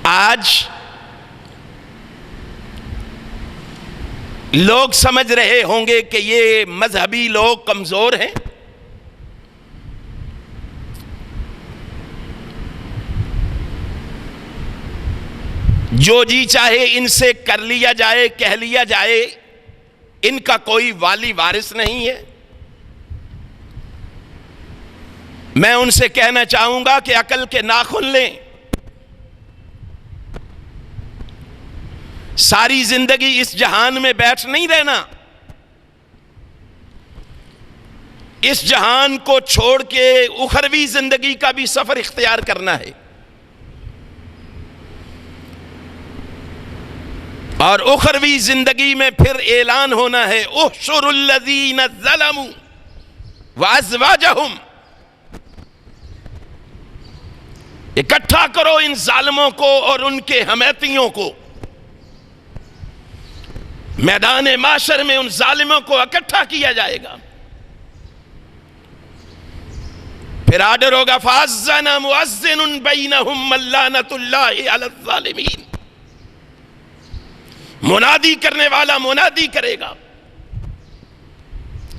آج لوگ سمجھ رہے ہوں گے کہ یہ مذہبی لوگ کمزور ہیں. جو جی چاہے ان سے کر لیا جائے، کہہ لیا جائے، ان کا کوئی والی وارث نہیں ہے. میں ان سے کہنا چاہوں گا کہ عقل کے ناخن لیں. ساری زندگی اس جہان میں بیٹھ نہیں رہنا. اس جہان کو چھوڑ کے اخروی زندگی کا بھی سفر اختیار کرنا ہے. اور اخروی زندگی میں پھر اعلان ہونا ہے احشر الذین ظلموا وازواجہم. اکٹھا کرو ان ظالموں کو اور ان کے حمیتیوں کو. میدان معاشر میں ان ظالموں کو اکٹھا کیا جائے گا. پھر آرڈر ہوگا فَأَذَّنَ مُؤَذِّنٌ بَيْنَهُمْ لَعْنَةُ اللَّهِ عَلَى الظَّالِمِينَ. منادی کرنے والا منادی کرے گا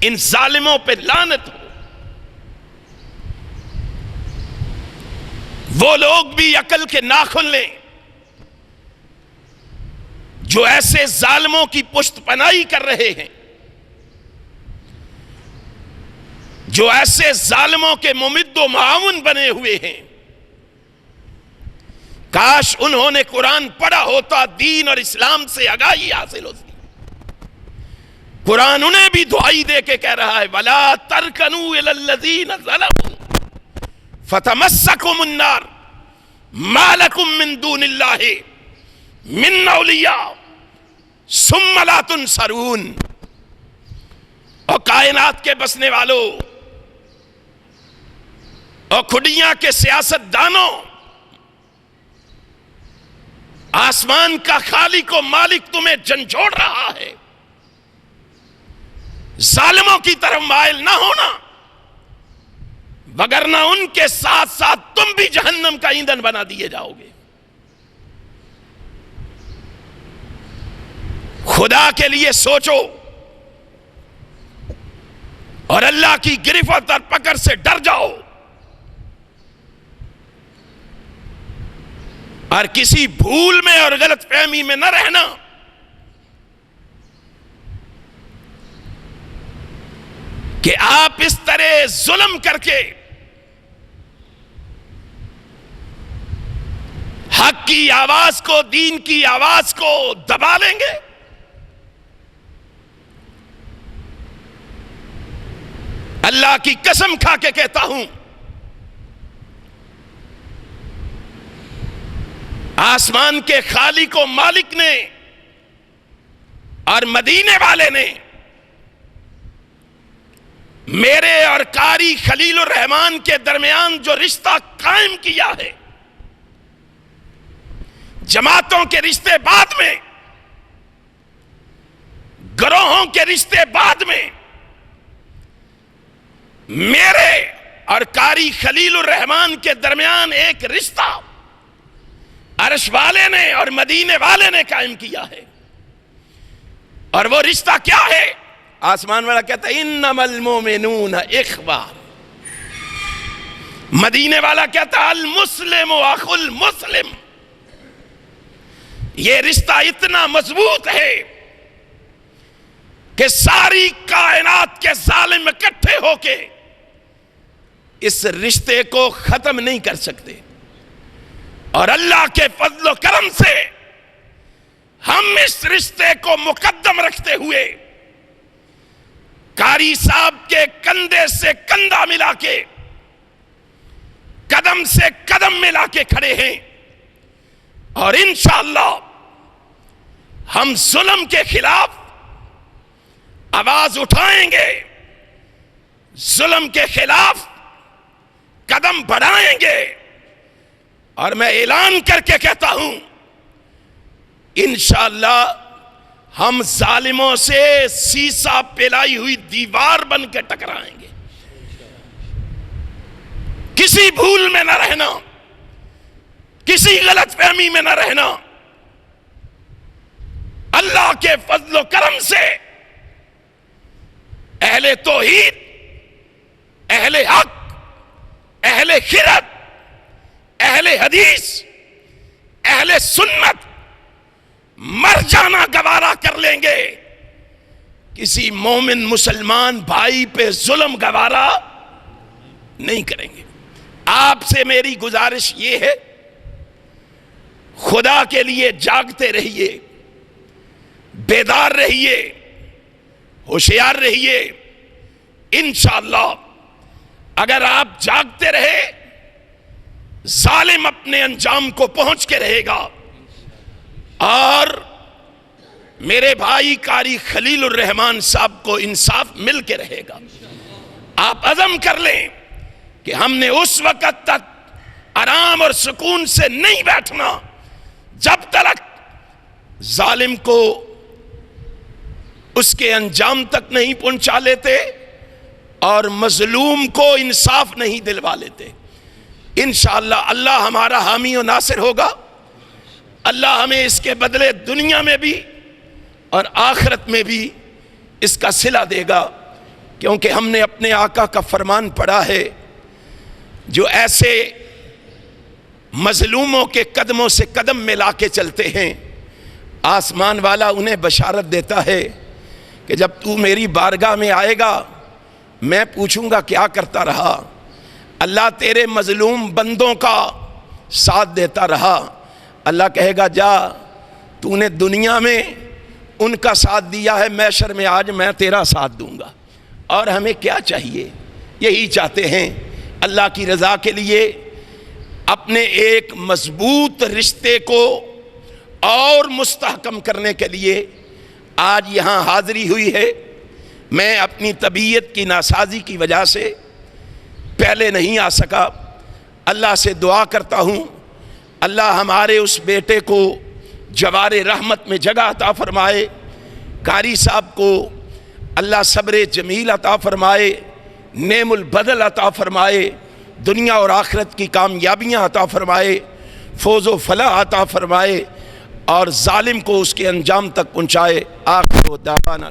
ان ظالموں پہ لعنت ہو. وہ لوگ بھی عقل کے ناخن لیں جو ایسے ظالموں کی پشت پناہی کر رہے ہیں، جو ایسے ظالموں کے ممد و معاون بنے ہوئے ہیں. کاش انہوں نے قرآن پڑھا ہوتا، دین اور اسلام سے آگاہی حاصل ہوتی. قرآن انہیں بھی دعائی دے کے کہہ رہا ہے وَلَا تَرْكَنُوا إِلَى الَّذِينَ ظَلَمُوا فَتَمَسَّكُمُ النَّارُ مَا لَكُم مِّن دُونِ اللَّهِ مِنْ أَوْلِيَاءَ ثُمَّ لَا تُنصَرُونَ. اور کائنات کے بسنے والوں اور کھڑیاں کے سیاست دانوں، آسمان کا خالق و مالک تمہیں جھنجھوڑ رہا ہے. ظالموں کی طرف مائل نہ ہونا، وگرنہ ان کے ساتھ ساتھ تم بھی جہنم کا ایندھن بنا دیے جاؤ گے. خدا کے لیے سوچو اور اللہ کی گرفت اور پکڑ سے ڈر جاؤ. اور کسی بھول میں اور غلط فہمی میں نہ رہنا. کہ آپ اس طرح ظلم کر کے حق کی آواز کو، دین کی آواز کو دبا لیں گے. اللہ کی قسم کھا کے کہتا ہوں، آسمان کے خالق و مالک نے اور مدینے والے نے میرے اور قاری خلیل الرحمن کے درمیان جو رشتہ قائم کیا ہے، جماعتوں کے رشتے بعد میں، گروہوں کے رشتے بعد میں، میرے اور قاری خلیل الرحمن کے درمیان ایک رشتہ عرش والے نے اور مدینے والے نے قائم کیا ہے. اور وہ رشتہ کیا ہے؟ آسمان والا کہتا ہے انما المؤمنون اخوہ. مدینے والا کہتا ہے المسلم اخو المسلم. یہ رشتہ اتنا مضبوط ہے کہ ساری کائنات کے ظالم اکٹھے ہو کے اس رشتے کو ختم نہیں کر سکتے. اور اللہ کے فضل و کرم سے ہم اس رشتے کو مقدم رکھتے ہوئے قاری صاحب کے کندھے سے کندھا ملا کے، قدم سے قدم ملا کے کھڑے ہیں. اور انشاءاللہ ہم ظلم کے خلاف آواز اٹھائیں گے، ظلم کے خلاف قدم بڑھائیں گے. اور میں اعلان کر کے کہتا ہوں انشاءاللہ ہم ظالموں سے سیسا پلائی ہوئی دیوار بن کے ٹکرائیں گے. کسی بھول میں نہ رہنا. کسی غلط فہمی میں نہ رہنا. اللہ کے فضل و کرم سے اہل توحید، اہل حق، اہل خیرت، اہل حدیث، اہل سنت مر جانا گوارا کر لیں گے. کسی مومن مسلمان بھائی پہ ظلم گوارا نہیں کریں گے. آپ سے میری گزارش یہ ہے، خدا کے لیے جاگتے رہیے، بیدار رہیے، ہوشیار رہیے. انشاءاللہ اگر آپ جاگتے رہے، ظالم اپنے انجام کو پہنچ کے رہے گا. اور میرے بھائی قاری خلیل الرحمان صاحب کو انصاف مل کے رہے گا. آپ عزم کر لیں کہ ہم نے اس وقت تک آرام اور سکون سے نہیں بیٹھنا جب تک ظالم کو اس کے انجام تک نہیں پہنچا لیتے اور مظلوم کو انصاف نہیں دلوا لیتے. انشاءاللہ اللہ ہمارا حامی و ناصر ہوگا. اللہ ہمیں اس کے بدلے دنیا میں بھی اور آخرت میں بھی اس کا صلہ دے گا، کیونکہ ہم نے اپنے آقا کا فرمان پڑھا ہے، جو ایسے مظلوموں کے قدموں سے قدم ملا کے چلتے ہیں، آسمان والا انہیں بشارت دیتا ہے کہ جب تو میری بارگاہ میں آئے گا میں پوچھوں گا کیا کرتا رہا. اللہ تیرے مظلوم بندوں کا ساتھ دیتا رہا. اللہ کہے گا جا، تو نے دنیا میں ان کا ساتھ دیا ہے، محشر میں آج میں تیرا ساتھ دوں گا. اور ہمیں کیا چاہیے؟ یہی چاہتے ہیں اللہ کی رضا کے لیے اپنے ایک مضبوط رشتے کو اور مستحکم کرنے کے لیے آج یہاں حاضری ہوئی ہے. میں اپنی طبیعت کی ناسازی کی وجہ سے پہلے نہیں آ سکا. اللہ سے دعا کرتا ہوں اللہ ہمارے اس بیٹے کو جوار رحمت میں جگہ عطا فرمائے. قاری صاحب کو اللہ صبر جمیل عطا فرمائے، نعم البدل عطا فرمائے، دنیا اور آخرت کی کامیابیاں عطا فرمائے، فوز و فلاح عطا فرمائے، اور ظالم کو اس کے انجام تک پہنچائے. آخر دعوانا